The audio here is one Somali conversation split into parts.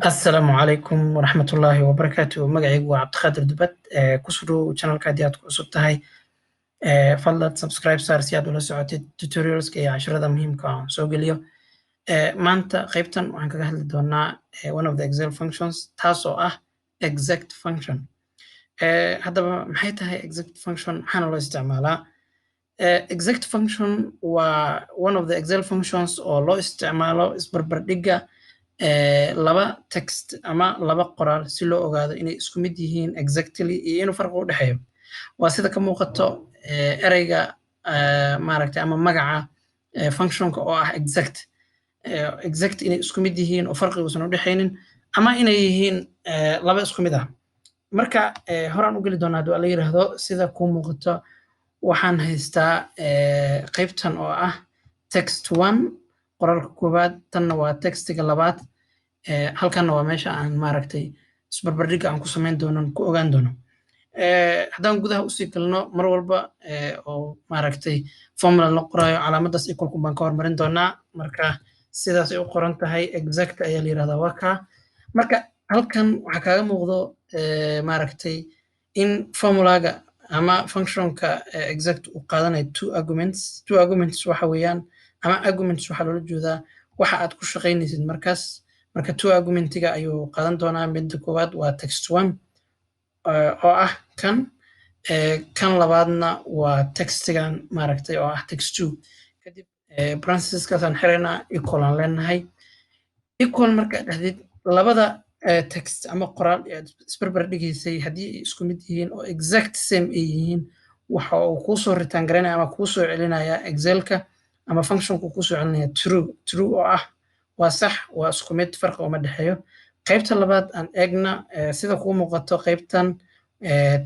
Asalaamu calaykum waraxmatullaahi wabarakaatuh. Magacaygu waa Cabdiqaadir Dubad. Ku soo dhowow channelka haddii aad ku cusub tahay. Fadlan subscribe saar si aad ula socotid tutorialska iyo casharada muhiimka ah aan soo geliyo. Maanta qaybtan waxaan kaga hadli doonaa one of the Excel functions taas oo ah exact function. Haddaba maxay tahay exact function? Maxaana loo isticmaalaa? Exact function waa one of the Excel functions oo loo isticmaalo isbarbardhigga laba text ama laba qoraal si loo ogaado inay isku mid yihiin exactly iyo inuu farqi u dhexeeyo. Waa sida ka muuqato ereyga maaragtay ama magaca functionka oo ah exact. Exact inay isku mid yihiin oo farqi uusan u dhexeynin ama inay yihiin laba isku mid ah. Marka horaan u geli doonaa haddii la yiraahdo sida ku muuqato waxaan haystaa qaybtan oo ah text 1 qoraalka koowaad, tanna waa textiga labaad. Halkanna waa meesha aan maaragtay isbarbardhigga aan ku samayn doono ku ogaan doono. Haddaan gudaha usii galno mar walba oo maaragtay formula la qoraayo calaamadaas equal baan ka hormarin doonaa. Marka sidaas ay u qoran tahay exact ayaa la yiraahdaa waa kaa. Marka halkan waxaa kaaga muuqdo maaragtay in formulaga ama functionka exact uu qaadanayo two arguments waxa weeyaan ama arguments waxaa loola jeedaa waxa aad ku shaqaynaysid markaas. Marka two argumentiga ayuu qaadan doonaa. Midda koowaad waa text 1 oo ah kan labaadna waa textigan maaragtay oo ah text 2. Kadib parenthesiskaasaan xiraynaa equal aan leenahay. Equal marka dhahdid labada text ama qoraal aad isbarbardhigaysay haddii ay isku mid yihiin oo exact same ay yihiin waxa uu kuu soo return garaynaya ama kuu soo celinaya Excelka ama functionku kuu soo celinaya true oo ah waa sax, waa isku mid, farqi uma dhexeeyo. Qaybta labaad aan eegna sida kuu muuqato qaybtan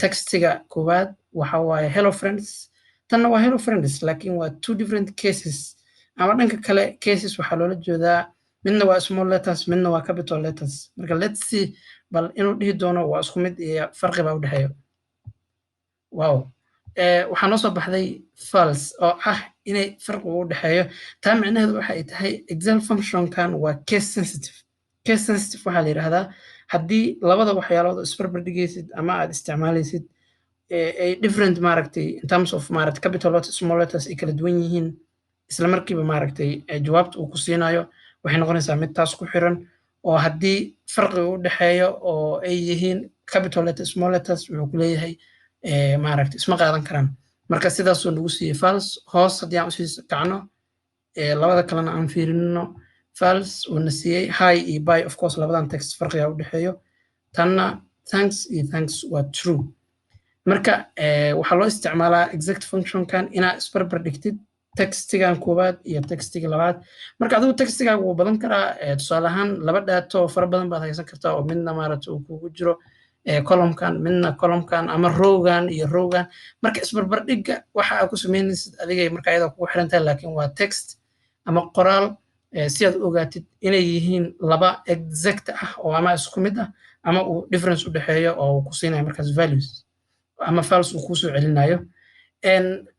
textiga koowaad waxa waaye hello friends, tanna waa hello friends laakiin waa two different cases ama dhanka kale cases waxaa loola jeedaa midna waa small letters midna waa capital letters. Marka let's see bal inuu dhihi doono waa isku mid iyo farqi baa u dhexeeyo. Wow. Waxaa noo soo baxday false oo ah inay farqi u dhexeeyo. Taa micnaheedu waxa ay tahay Excel functionkan waa case sensitive. Case sensitive waxaa la yiraahdaa haddii labada waxyaalood isbarbardhigaysid ama aad isticmaalaysid ay different maaragtay in terms of maaragtay capital letters small letters ay kala duwan yihiin isla markiiba maaragtay jawaabta uu ku siinayo waxay noqonaysaa mid taas ku xiran. oo haddii farqi u dhexeeyo oo ay yihiin capital letters small letters wuxuu ku leeyahay maaragtay isma qaadan karaan. Marka sidaasoo nagu siiyey false. Hoos haddii aan usii kacno labada kalena aan fiirino false uu na siiyey. Hi iyo bye of course labadan text farqiga u dhexeeyo. Tanna thanks iyo thanks waa true. Marka waxaa loo isticmaalaa exact functionkan inaad isbarbardhigtid textigan koowaad iyo textiga labaad. Marka adigu textigaaga wuu badan karaa. Tusaale ahaan laba daato fara badan baad haysan kartaa oo midna maaragtay uu kugu jiro columnkan midna columnkan ama rowgan iyo rowgan. Marka isbarbardhigga waxa aad ku samaynaysid adigay marka ayada kugu xiran tahay laakiin waa text ama qoraal si aad u ogaatid inay yihiin laba exact ah oo ama isku mid ah ama uu difference u dhexeeyo oo ku siinayo markaas values ama false uu ku soo celinayo.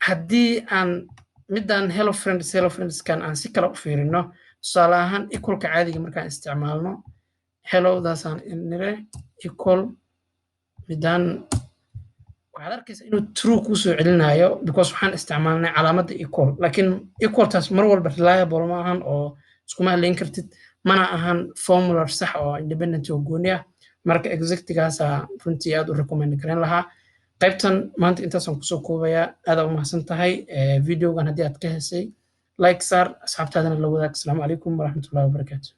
Haddii aan midaan hello friends kan aan si kala u fiirino tusaale ahaan equalka caadiga markaan isticmaalno hello daasaan nire equal midaan waxaad arkaysaa inuu true kuu soo celinayo because waxaan isticmaalnay calaamadda equal laakiin equaltaas mar walba reliable ma ahan oo iskuma halayn kartid mana ahan formula sax oo independent oo gooni ah. Marka exactgaasa runtii aad u recommend garan lahaa. qaybtan maanta intaasaan kusoo koobayaa. aad u mahadsan tahay videogan haddii aad ka hesay like saar asxaabtaadana la wadaag. Asalaamu calaykum waraxmatullaahi wabarakaatuh.